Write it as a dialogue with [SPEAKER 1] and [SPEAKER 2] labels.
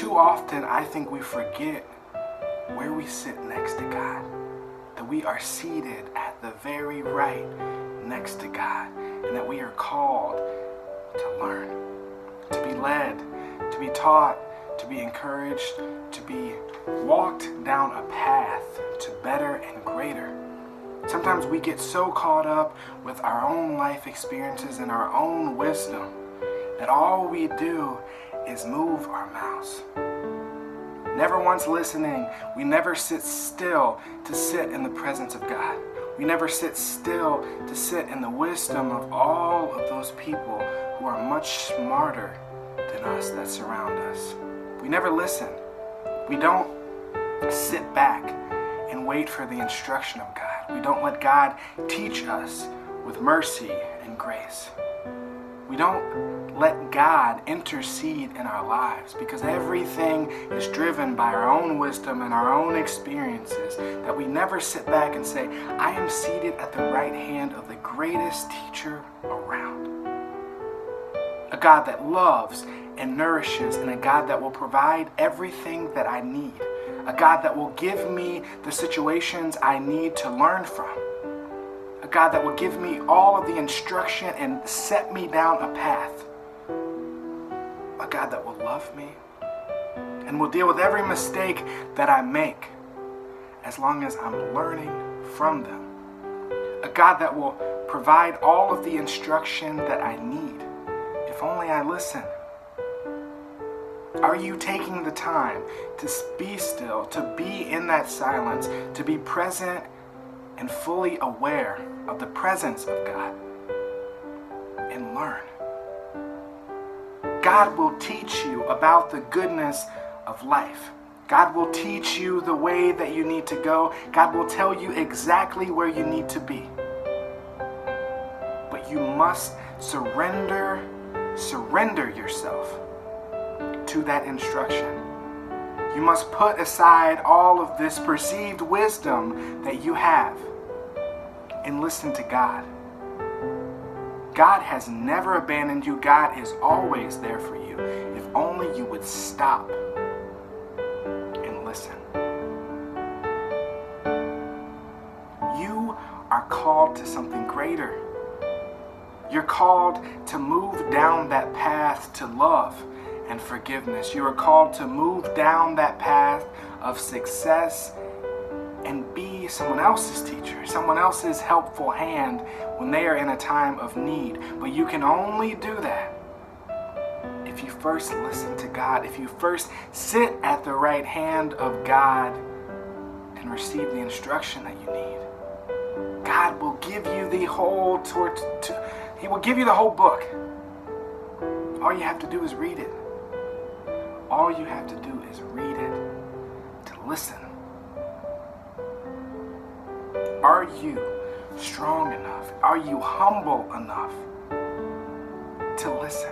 [SPEAKER 1] too often, I think we forget where we sit next to God, that we are seated at the very right next to God, and that we are called to learn, to be led, to be taught, to be encouraged, to be walked down a path to better and greater. Sometimes we get so caught up with our own life experiences and our own wisdom that all we do is move our mouths. Never once listening, we never sit still to sit in the presence of God. We never sit still to sit in the wisdom of all of those people who are much smarter than us that surround us. We never listen. We don't sit back and wait for the instruction of God. We don't let God teach us with mercy and grace. We don't let God intercede in our lives, because everything is driven by our own wisdom and our own experiences, that we never sit back and say, I am seated at the right hand of the greatest teacher around. A God that loves and nourishes, and a God that will provide everything that I need. A God that will give me the situations I need to learn from. A God that will give me all of the instruction and set me down a path. A God that will love me and will deal with every mistake that I make as long as I'm learning from them. A God that will provide all of the instruction that I need if only I listen. Are you taking the time to be still, to be in that silence, to be present and fully aware of the presence of God and learn? God will teach you about the goodness of life. God will teach you the way that you need to go. God will tell you exactly where you need to be. But you must surrender yourself to that instruction. You must put aside all of this perceived wisdom that you have and listen to God. God has never abandoned you. God is always there for you. If only you would stop and listen. You are called to something greater. You're called to move down that path to love and forgiveness. You are called to move down that path of success and be someone else's teacher, someone else's helpful hand when they are in a time of need. But you can only do that if you first listen to God, if you first sit at the right hand of God and receive the instruction that you need. God will give you the whole He will give you the whole book. All you have to do is read it. All you have to do is read it, to listen. Are you strong enough? Are you humble enough to listen?